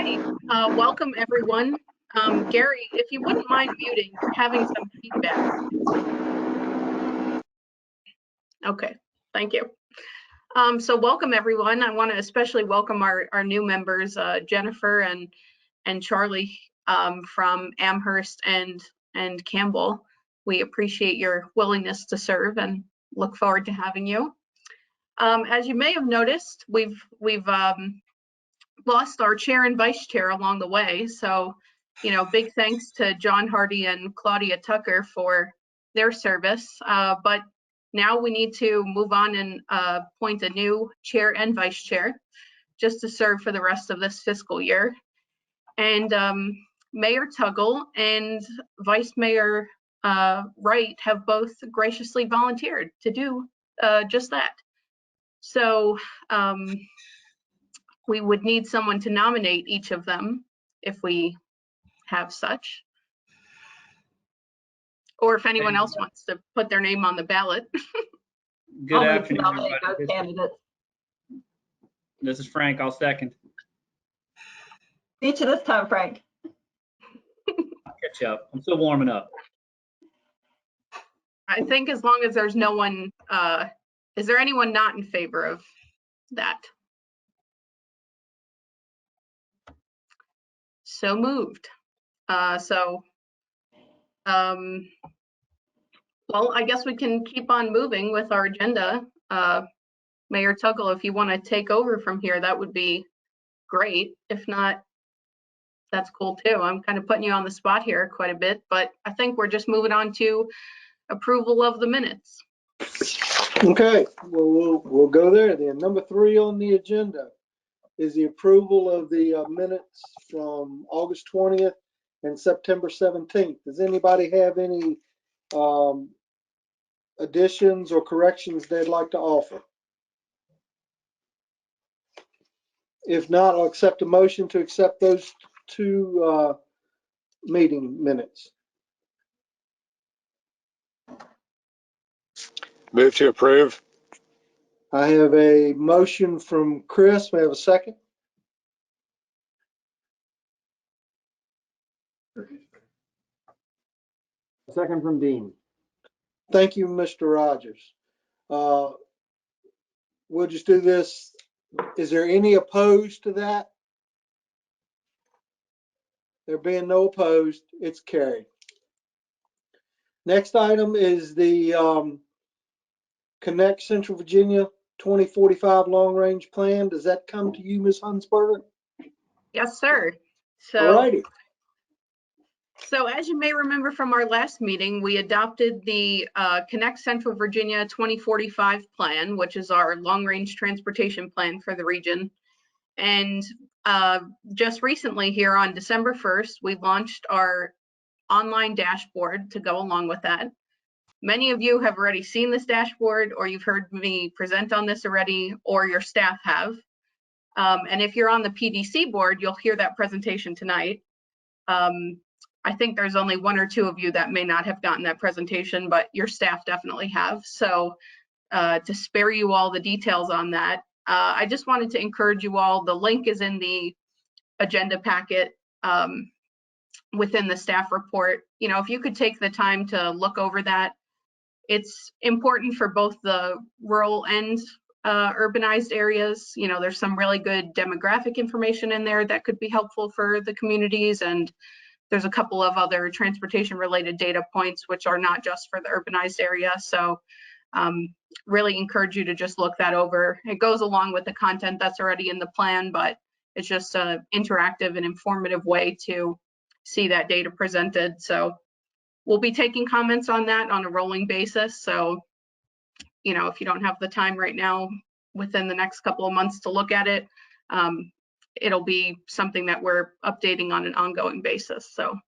Okay, welcome everyone. Gary, if you wouldn't mind muting, we're having some feedback. Okay, thank you. So welcome everyone. I want to especially welcome our new members, Jennifer and Charlie from Amherst and Campbell. We appreciate your willingness to serve and look forward to having you. As you may have noticed, we've lost our chair and vice chair along the way. So, big thanks to John Hardy and Claudia Tucker for their service. But now we need to move on and appoint a new chair and vice chair just to serve for the rest of this fiscal year. And Mayor Tuggle and Vice Mayor Wright have both graciously volunteered to do just that. So we would need someone to nominate each of them if we have such. Or if anyone else wants to put their name on the ballot. Good afternoon, everybody. Candidates. This is Frank. I'll second. Beat you this time, Frank. I'll catch up. I'm still warming up. I think as long as there's no one, is there anyone not in favor of that? So moved. Well, I guess we can keep on moving with our agenda. Mayor Tuggle, if you want to take over from here, that would be great. If not, that's cool too. I'm kind of putting you on the spot here quite a bit, but I think we're just moving on to approval of the minutes. Okay, well, we'll go there then. Number 3 on the agenda is the approval of the minutes from August 20th and September 17th. Does anybody have any additions or corrections they'd like to offer? If not, I'll accept a motion to accept those 2 meeting minutes. Move to approve. I have a motion from Chris. May I have a second? Second from Dean. Thank you, Mr. Rogers. We'll just do this. Is there any opposed to that? There being no opposed, it's carried. Next item is the Connect Central Virginia 2045 Long Range Plan. Does that come to you, Ms. Hunsberger? Yes, sir. Alrighty. So as you may remember from our last meeting, we adopted the Connect Central Virginia 2045 plan, which is our long-range transportation plan for the region. And just recently here on December 1st, we launched our online dashboard to go along with that. Many of you have already seen this dashboard, or you've heard me present on this already, or your staff have. And if you're on the PDC board, you'll hear that presentation tonight. I think there's only 1 or 2 of you that may not have gotten that presentation, but your staff definitely have. So to spare you all the details on that, I just wanted to encourage you all. The link is in the agenda packet within the staff report. If you could take the time to look over that, it's important for both the rural and urbanized areas. There's some really good demographic information in there that could be helpful for the communities, and there's a couple of other transportation related data points which are not just for the urbanized area. So really encourage you to just look that over. It goes along with the content that's already in the plan, but it's just an interactive and informative way to see that data presented. So we'll be taking comments on that on a rolling basis. So, if you don't have the time right now within the next couple of months to look at it, it'll be something that we're updating on an ongoing basis. So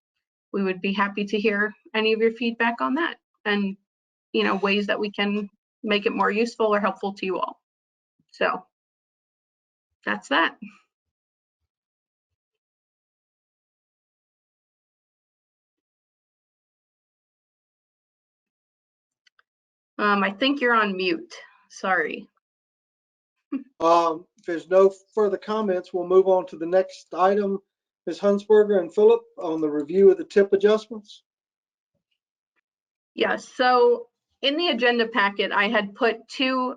we would be happy to hear any of your feedback on that and, ways that we can make it more useful or helpful to you all. So that's that. I think you're on mute. Sorry. If there's no further comments, we'll move on to the next item. Ms. Hunsberger and Philip on the review of the tip adjustments. Yes, so in the agenda packet, I had put two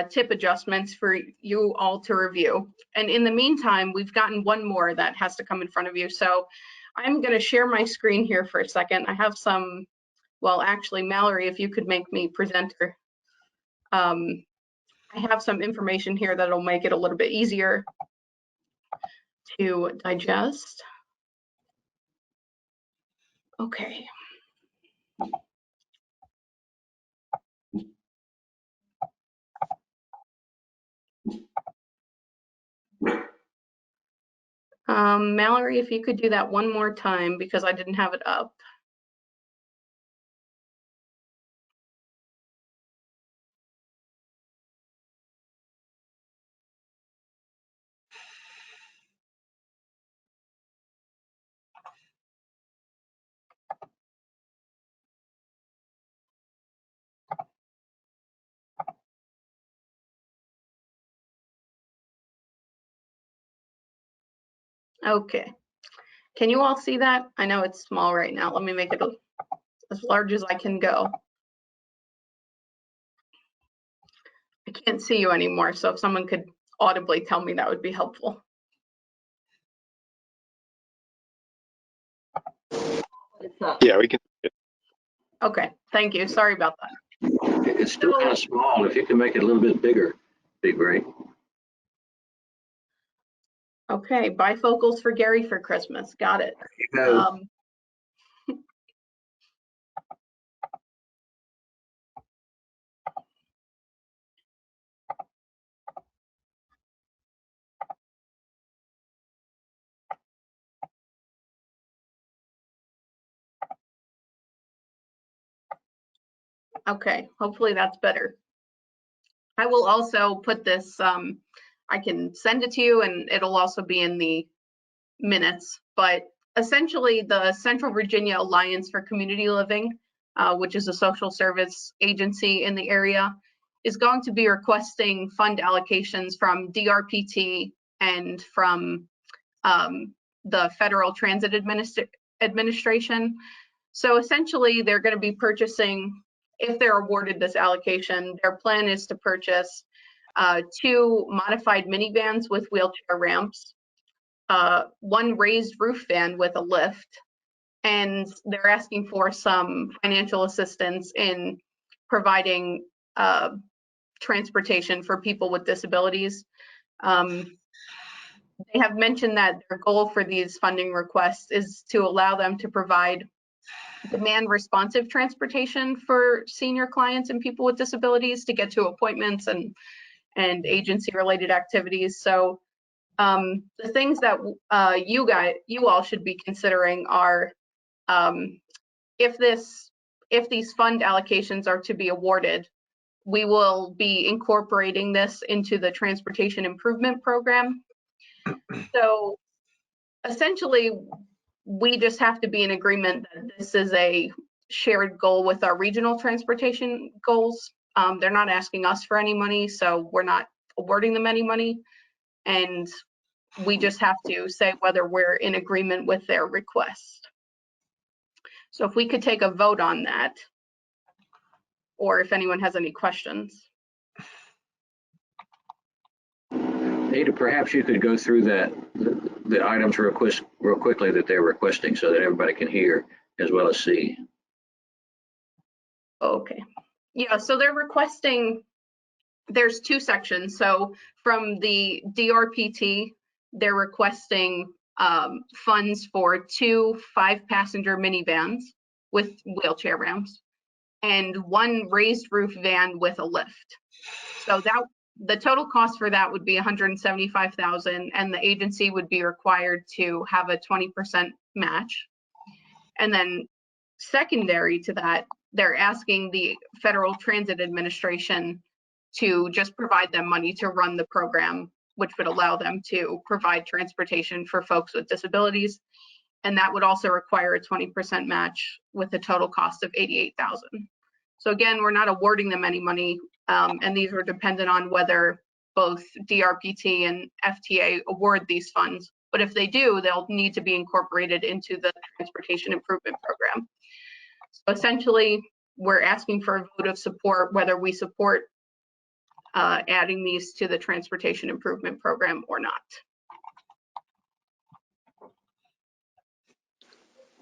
tip adjustments for you all to review. And in the meantime, we've gotten one more that has to come in front of you. So I'm going to share my screen here for a second. I have some, well, actually, Mallory, if you could make me presenter. I have some information here that'll make it a little bit easier to digest. Okay. Mallory, if you could do that one more time because I didn't have it up. Okay. Can you all see that? I know it's small right now. Let me make it as large as I can go. I can't see you anymore, so if someone could audibly tell me, that would be helpful. It's up. Yeah, we can. Okay, thank you. Sorry about that. It's still kind of small. If you can make it a little bit bigger, be great. Okay, bifocals for Gary for Christmas. Got it. You go. Okay, hopefully that's better. I will also put this, I can send it to you and it'll also be in the minutes, but essentially the Central Virginia Alliance for Community Living, which is a social service agency in the area, is going to be requesting fund allocations from DRPT and from the Federal Transit Administration. So essentially they're going to be purchasing, if they're awarded this allocation, their plan is to purchase 2 modified minivans with wheelchair ramps, 1 raised roof van with a lift, and they're asking for some financial assistance in providing transportation for people with disabilities. They have mentioned that their goal for these funding requests is to allow them to provide demand responsive transportation for senior clients and people with disabilities to get to appointments and agency related activities. So the things that you all should be considering are if these fund allocations are to be awarded, we will be incorporating this into the transportation improvement program. So essentially, we just have to be in agreement that this is a shared goal with our regional transportation goals. They're not asking us for any money, so we're not awarding them any money. And we just have to say whether we're in agreement with their request. So if we could take a vote on that, or if anyone has any questions. Ada, perhaps you could go through the items real quickly that they're requesting so that everybody can hear as well as see. Okay. Yeah, so they're requesting, there's 2 sections. So from the DRPT, they're requesting funds for 2 5-passenger minivans with wheelchair ramps and 1 raised roof van with a lift. So that the total cost for that would be $175,000, and the agency would be required to have a 20% match. And then secondary to that, they're asking the Federal Transit Administration to just provide them money to run the program, which would allow them to provide transportation for folks with disabilities. And that would also require a 20% match with a total cost of $88,000. So again, we're not awarding them any money, and these are dependent on whether both DRPT and FTA award these funds. But if they do, they'll need to be incorporated into the transportation improvement program. So essentially, we're asking for a vote of support, whether we support adding these to the transportation improvement program or not.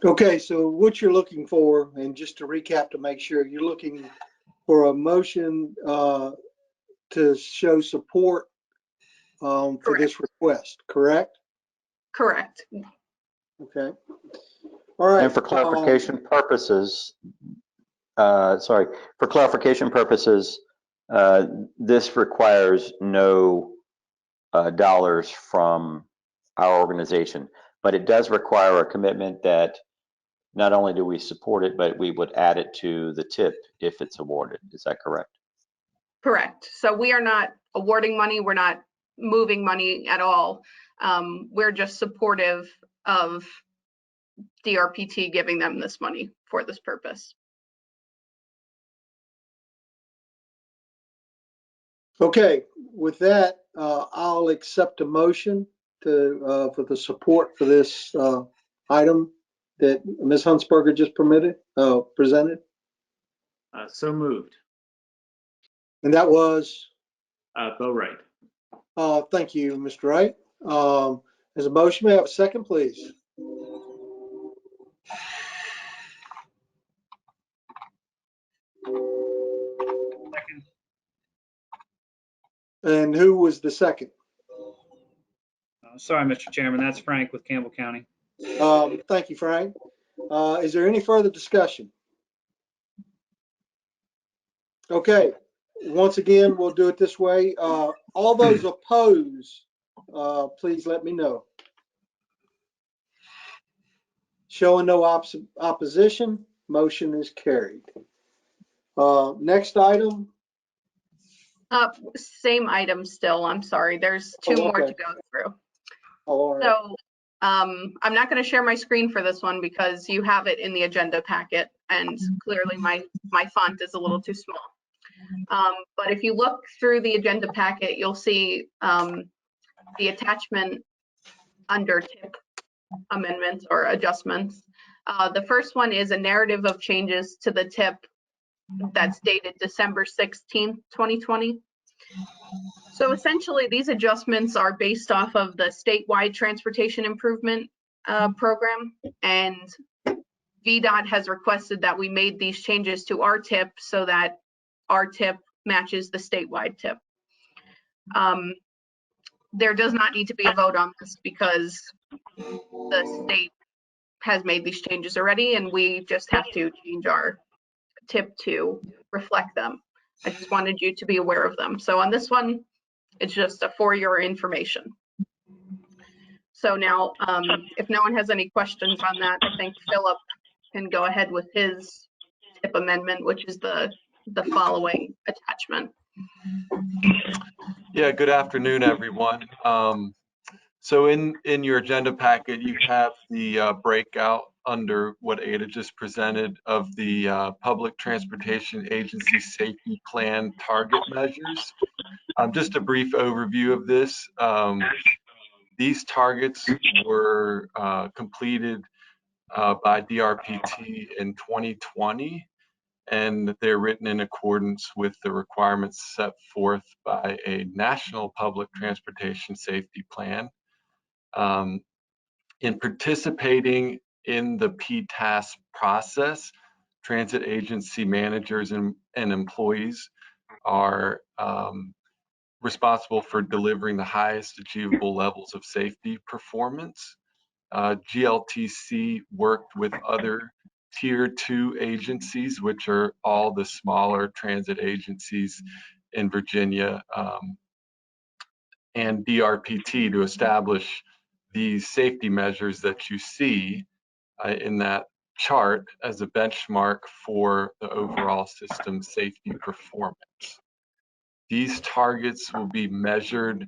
Okay, so what you're looking for, and just to recap to make sure, you're looking for a motion to show support for this request, correct? Correct. Okay. All right. And for clarification purposes, this requires no dollars from our organization, but it does require a commitment that not only do we support it, but we would add it to the TIP if it's awarded. Is that correct? Correct. So we are not awarding money. We're not moving money at all. We're just supportive of DRPT giving them this money for this purpose. Okay, with that, I'll accept a motion to for the support for this item that Ms. Huntsberger just presented. So moved. And that was, Bo Wright. thank you, Mr. Wright. As a motion, may I have a second, please? Second. And who was the second? Sorry, Mr. Chairman, that's Frank with Campbell County. Thank you, Frank. Is there any further discussion? Okay, once again, we'll do it this way. All those opposed, please let me know. Showing no opposition, motion is carried. Next item. Same item still. I'm sorry. There's two more okay. to go through. All right. So I'm not going to share my screen for this one because you have it in the agenda packet, and clearly my font is a little too small. But if you look through the agenda packet, you'll see the attachment under TIP amendments or adjustments. The first one is a narrative of changes to the TIP that's dated December 16th, 2020. So essentially, these adjustments are based off of the statewide transportation improvement program, and VDOT has requested that we made these changes to our TIP so that our TIP matches the statewide TIP. There does not need to be a vote on this because the state has made these changes already, and we just have to change our TIP to reflect them. I just wanted you to be aware of them. So on this one, it's just for your information. So now, if no one has any questions on that, I think Philip can go ahead with his TIP amendment, which is the following attachment. Yeah, good afternoon, everyone. So in your agenda packet, you have the breakout under what Ada just presented of the Public Transportation Agency Safety Plan target measures. Just a brief overview of this. These targets were completed by DRPT in 2020, and they're written in accordance with the requirements set forth by a national public transportation safety plan. In participating in the PTAS process, transit agency managers and employees are responsible for delivering the highest achievable levels of safety performance. GLTC worked with other Tier 2 agencies, which are all the smaller transit agencies in Virginia, and DRPT to establish these safety measures that you see in that chart as a benchmark for the overall system safety performance. These targets will be measured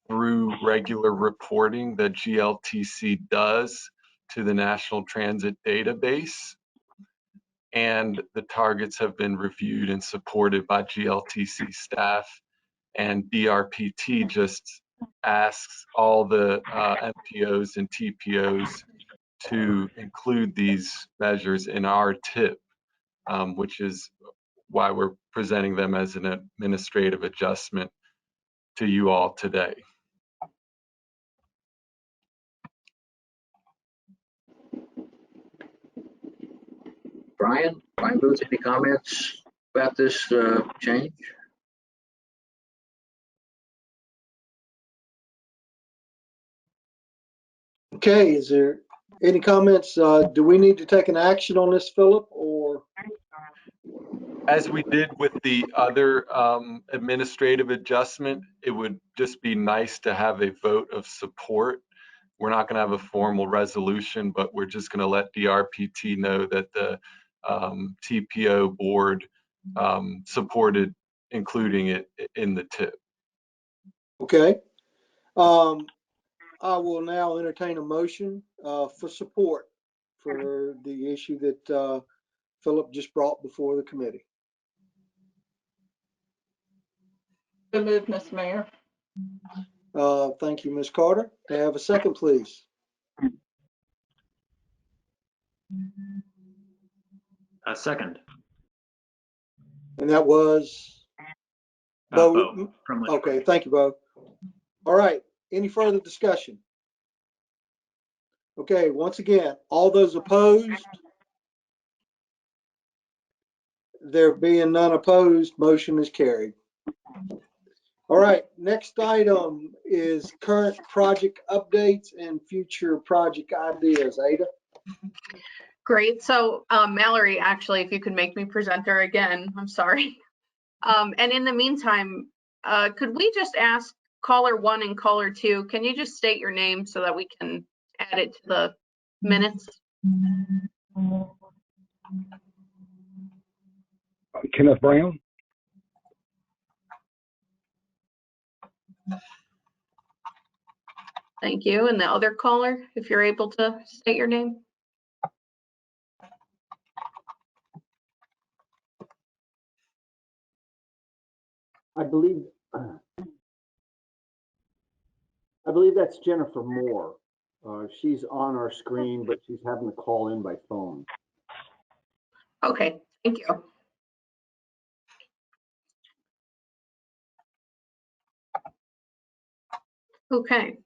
through regular reporting that GLTC does to the National Transit Database, and the targets have been reviewed and supported by GLTC staff and DRPT just asks all the MPOs and TPOs to include these measures in our TIP, which is why we're presenting them as an administrative adjustment to you all today. Brian Booth, any comments about this change? Okay, is there any comments? Do we need to take an action on this, Philip, or? As we did with the other administrative adjustment, it would just be nice to have a vote of support. We're not going to have a formal resolution, but we're just going to let DRPT know that the TPO board supported including it in the TIP. Okay. I will now entertain a motion for support for the issue that Philip just brought before the committee. So moved, Mr. Mayor. Thank you, Ms. Carter. May I have a second, please? A second. And that was Bo. Bo from Lynchburg. Okay, thank you, Bo. All right, any further discussion? Okay, once again, all those opposed? There being none opposed, motion is carried. All right, next item is current project updates and future project ideas. Ada? Great. So Mallory, actually, if you could make me presenter again, I'm sorry. And in the meantime, could we just ask caller 1 and caller 2, can you just state your name so that we can add it to the minutes? Kenneth Brown. Thank you. And the other caller, if you're able to state your name. I believe that's Jennifer Moore. She's on our screen, but she's having to call in by phone. Okay, thank you. Okay.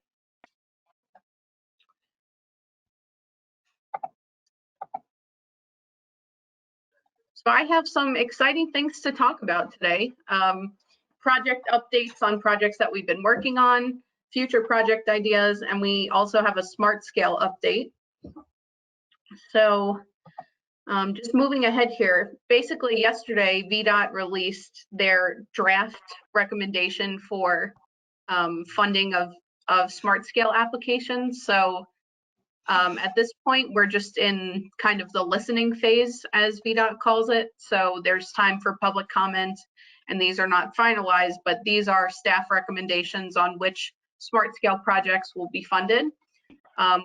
So I have some exciting things to talk about today. Project updates on projects that we've been working on, future project ideas, and we also have a smart scale update. So just moving ahead here, basically yesterday, VDOT released their draft recommendation for funding of smart scale applications. So at this point, we're just in kind of the listening phase, as VDOT calls it. So there's time for public comment, and these are not finalized, but these are staff recommendations on which smart scale projects will be funded.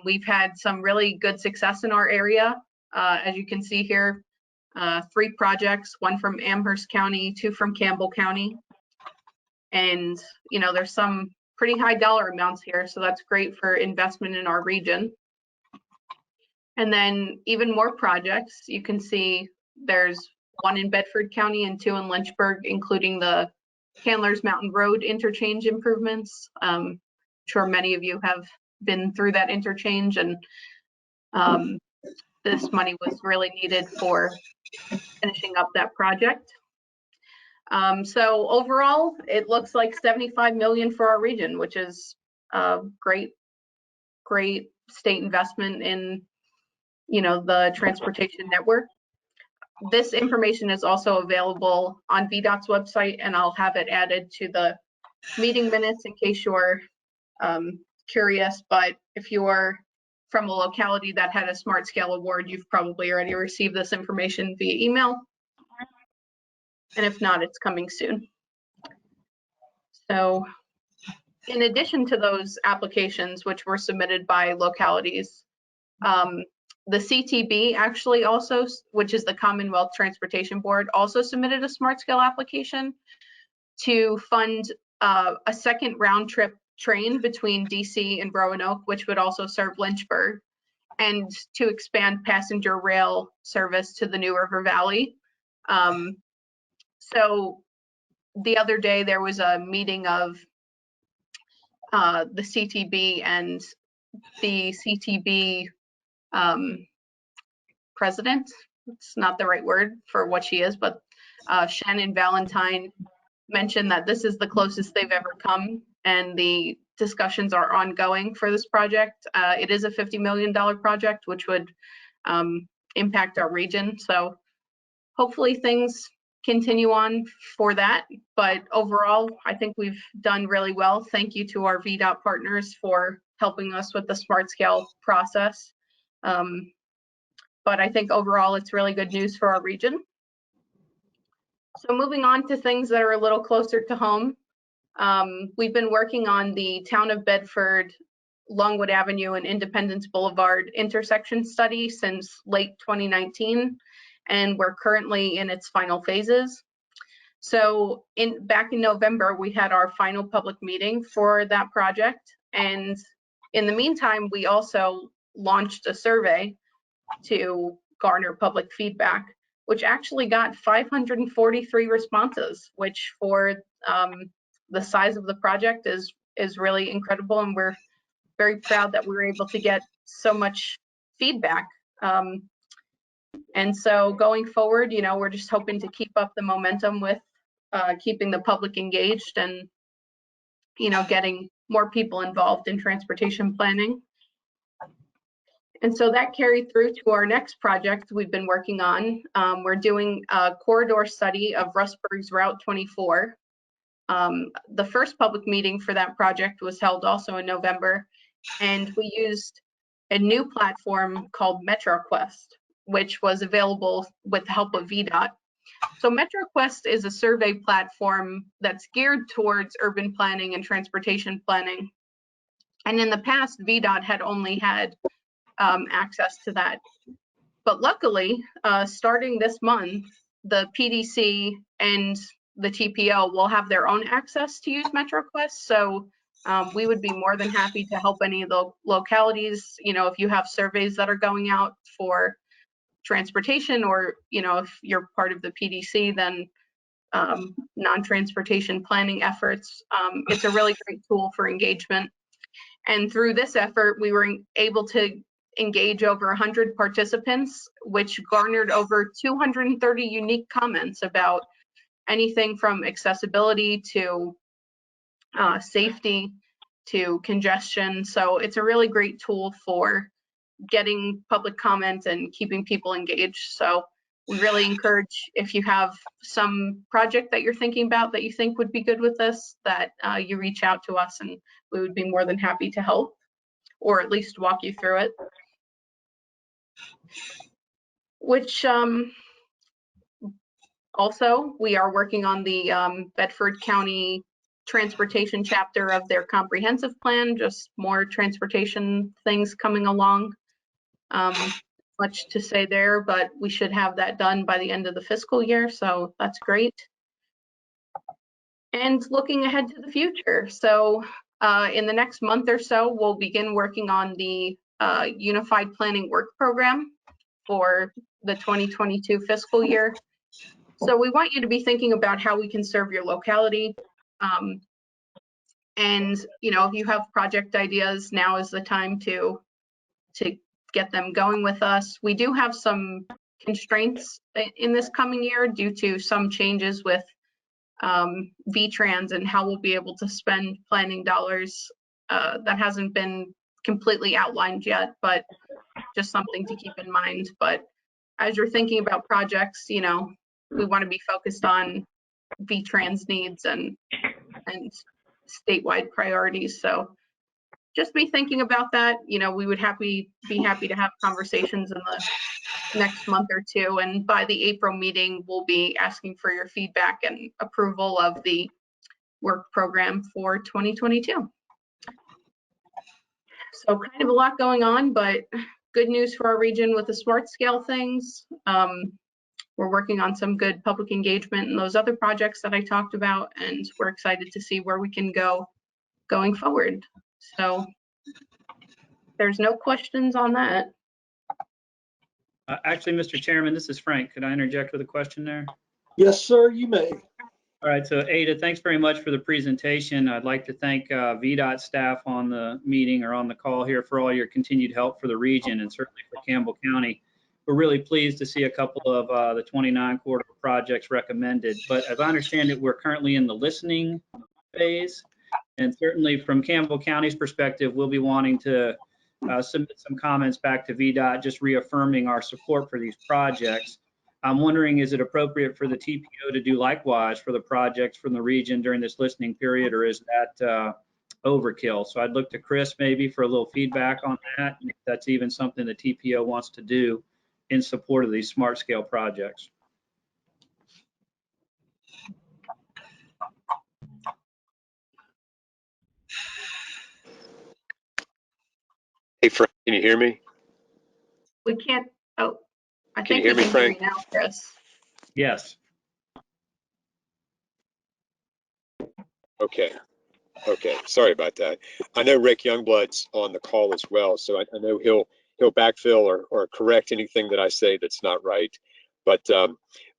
We've had some really good success in our area. As you can see here, 3 projects, 1 from Amherst County, 2 from Campbell County. And, you know, there's some pretty high dollar amounts here, so that's great for investment in our region. And then even more projects, you can see there's 1 in Bedford County and 2 in Lynchburg, including the Candler's Mountain Road interchange improvements. I'm sure many of you have been through that interchange, and this money was really needed for finishing up that project. So overall, it looks like 75 million for our region, which is a great state investment in, you know, the transportation network. This information is also available on VDOT's website, and I'll have it added to the meeting minutes in case you're curious. But if you're from a locality that had a smart scale award, you've probably already received this information via email. And if not, it's coming soon. So in addition to those applications, which were submitted by localities, the CTB actually also, which is the Commonwealth Transportation Board, also submitted a smart scale application to fund a second round trip train between DC and Roanoke, which would also serve Lynchburg, and to expand passenger rail service to the New River Valley. So the other day there was a meeting of the CTB and the CTB president. It's not the right word for what she is, but Shannon Valentine mentioned that this is the closest they've ever come, and the discussions are ongoing for this project. It is a $50 million project, which would impact our region. So hopefully things continue on for that. But overall, I think we've done really well. Thank you to our VDOT partners for helping us with the smart scale process. But I think overall it's really good news for our region. So moving on to things that are a little closer to home. We've been working on the Town of Bedford, Longwood Avenue and Independence Boulevard intersection study since late 2019, and we're currently in its final phases. So back in November, we had our final public meeting for that project. And in the meantime, we also launched a survey to garner public feedback, which actually got 543 responses, which for the size of the project is really incredible. And we're very proud that we were able to get so much feedback. And so going forward, you know, we're just hoping to keep up the momentum with keeping the public engaged and, you know, getting more people involved in transportation planning. And so that carried through to our next project we've been working on. We're doing a corridor study of Rustburg's Route 24. The first public meeting for that project was held also in November, and we used a new platform called MetroQuest, which was available with the help of VDOT. So MetroQuest is a survey platform that's geared towards urban planning and transportation planning. And in the past, VDOT had only had access to that. But luckily, starting this month, the PDC and the TPO will have their own access to use MetroQuest. So we would be more than happy to help any of the localities, you know, if you have surveys that are going out for transportation, or, you know, if you're part of the PDC, then non-transportation planning efforts. It's a really great tool for engagement. And through this effort, we were able to engage over 100 participants, which garnered over 230 unique comments about anything from accessibility to safety to congestion. So it's a really great tool for getting public comment and keeping people engaged. So we really encourage, if you have some project that you're thinking about that you think would be good with this, that you reach out to us, and we would be more than happy to help, or at least walk you through it. Which also, we are working on the Bedford County transportation chapter of their comprehensive plan, just more transportation things coming along. Much to say there, but we should have that done by the end of the fiscal year, so that's great. And looking ahead to the future, so in the next month or so, we'll begin working on the Unified Planning Work Program for the 2022 fiscal year. So we want you to be thinking about how we can serve your locality. And, you know, if you have project ideas, now is the time to get them going with us. We do have some constraints in this coming year due to some changes with VTrans and how we'll be able to spend planning dollars. That hasn't been completely outlined yet, but just something to keep in mind. But as you're thinking about projects, you know, we want to be focused on VTrans needs and statewide priorities. So just be thinking about that. You know, we would be happy to have conversations in the next month or two. And by the April meeting, we'll be asking for your feedback and approval of the work program for 2022. So kind of a lot going on, but good news for our region with the smart scale things. we're working on some good public engagement and those other projects that I talked about, and we're excited to see where we can go going forward. So there's no questions on that. Actually, Mr. Chairman, this is Frank. Could I interject with a question there? Yes, sir, you may. All right, so Ada, thanks very much for the presentation. I'd like to thank VDOT staff on the meeting or on the call here for all your continued help for the region and certainly for Campbell County. We're really pleased to see a couple of the 29 corridor projects recommended, but as I understand it, we're currently in the listening phase. And certainly from Campbell County's perspective, we'll be wanting to submit some comments back to VDOT, just reaffirming our support for these projects. I'm wondering, is it appropriate for the TPO to do likewise for the projects from the region during this listening period, or is that overkill? So I'd look to Chris maybe for a little feedback on that, if that's even something the TPO wants to do in support of these smart scale projects. Hey, Frank, can you hear me? We can't, oh, I Can you think hear we me, can hear you Frank? now, Chris. Yes. Okay. Okay. Sorry about that. I know Rick Youngblood's on the call as well, so I know he'll backfill or correct anything that I say that's not right. But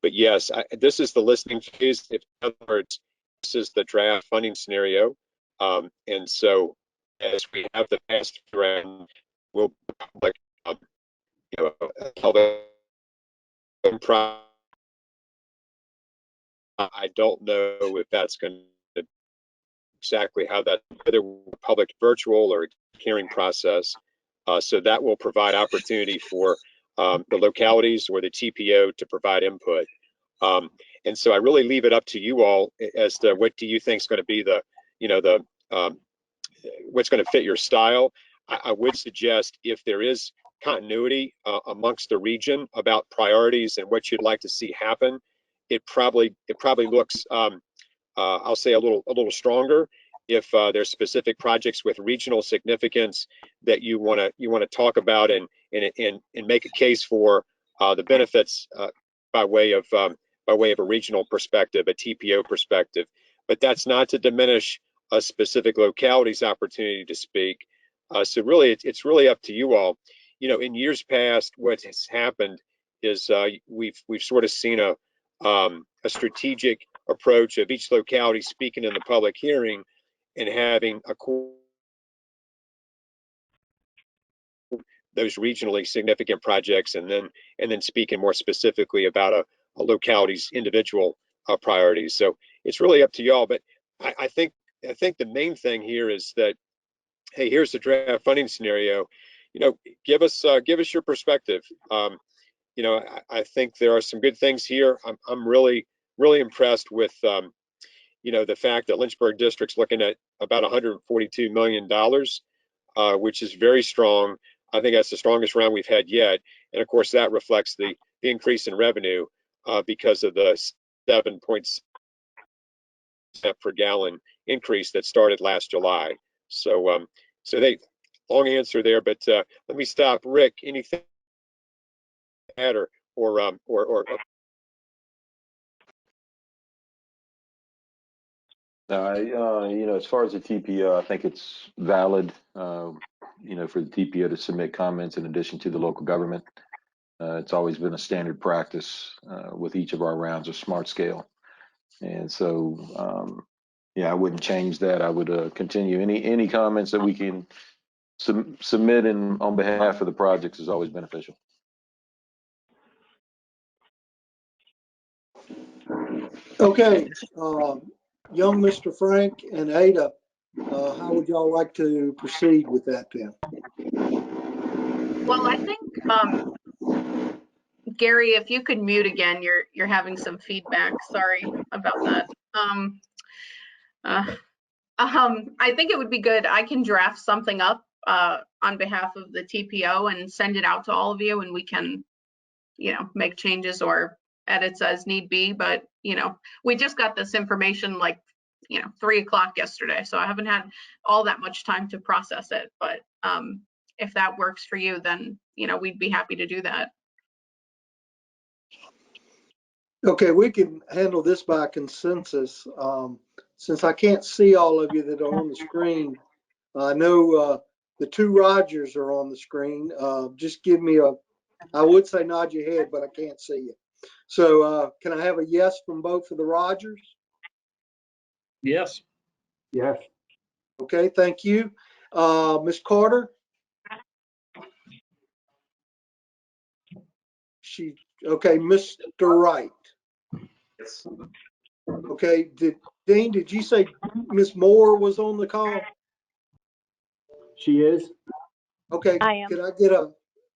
yes, this is the listening phase. In other words, this is the draft funding scenario, and so as we have the past round, we'll public, public. I don't know if that's going to exactly how that, whether public, virtual, or hearing process. So that will provide opportunity for the localities or the TPO to provide input. And so I really leave it up to you all as to what do you think is going to be the, what's going to fit your style. I would suggest if there is continuity amongst the region about priorities and what you'd like to see happen, it probably looks, I'll say a little stronger if there's specific projects with regional significance that you want to talk about and make a case for the benefits by way of a regional perspective, a TPO perspective. But that's not to diminish a specific locality's opportunity to speak. So really, it's really up to you all. In years past, what has happened is we've sort of seen a strategic approach of each locality speaking in the public hearing and having those regionally significant projects, and then speaking more specifically about a locality's individual priorities. So it's really up to y'all. But I think the main thing here is that, hey, here's the draft funding scenario. Give us your perspective. I think there are some good things here. I'm really impressed with the fact that Lynchburg District's looking at about $142 million, which is very strong. I think that's the strongest round we've had yet. And of course, that reflects the increase in revenue because of the 7.6 per gallon increase that started last July. So, long answer there, but let me stop. Rick, anything to add or as far as the TPO, I think it's valid, for the TPO to submit comments in addition to the local government. It's always been a standard practice with each of our rounds of smart scale. And so, I wouldn't change that. I would continue any comments that we can submit on behalf of the projects is always beneficial. Okay, young Mr. Frank and Ada, how would y'all like to proceed with that then? Well, I think, Gary, if you could mute again, you're having some feedback. Sorry about that. I think it would be good. I can draft something up on behalf of the TPO and send it out to all of you, and we can, make changes or edits as need be. But, we just got this information like, 3 o'clock yesterday, so I haven't had all that much time to process it. But if that works for you, then, we'd be happy to do that. Okay, we can handle this by consensus. Since I can't see all of you that are on the screen, I know the two Rogers are on the screen. Just give me I would say nod your head, but I can't see you. So can I have a yes from both of the Rogers? Yes. Yes. Okay, thank you. Ms. Carter? Okay, Mr. Wright? Yes. Okay, Dean, did you say Ms. Moore was on the call? She is. Okay, I am. could I get a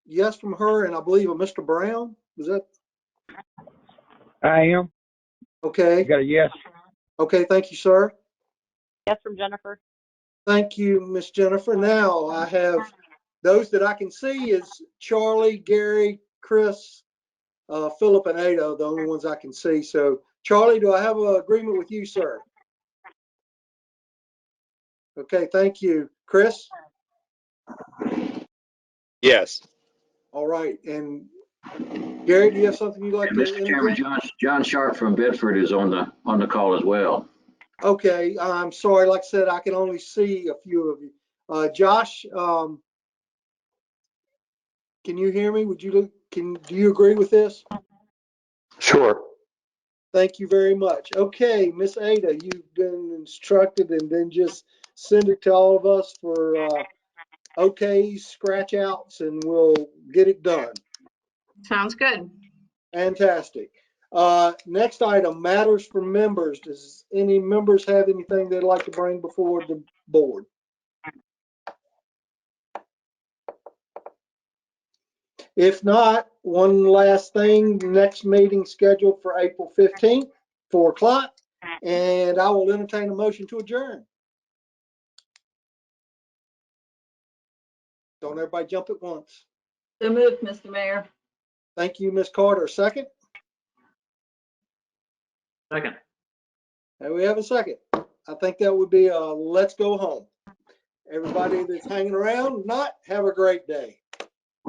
yes from her and I believe a Mr. Brown? Was that I am. I okay? got a yes. Okay, thank you, sir. Yes from Jennifer. Thank you, Miss Jennifer. Now I have those that I can see is Charlie, Gary, Chris, Philip, and Ada, the only ones I can see. So Charlie, do I have an agreement with you, sir? Okay, thank you. Chris? Yes. All right. And Gary, do you have something you'd like And to Mr. Chairman, interject? John Sharp from Bedford is on the call as well. Okay, I'm sorry. Like I said, I can only see a few of you. Josh, can you hear me? Do you agree with this? Sure. Thank you very much. Okay, Miss Ada, you've been instructed and then just send it to all of us for okays, scratch outs, and we'll get it done. Sounds good. Fantastic. Next item, matters for members. Does any members have anything they'd like to bring before the board? If not, one last thing, next meeting scheduled for April 15th, 4 o'clock, and I will entertain a motion to adjourn. Don't everybody jump at once. So moved, Mr. Mayor. Thank you, Ms. Carter. Second? Second. And we have a second. I think that would be a let's go home. Everybody that's hanging around, not have a great day.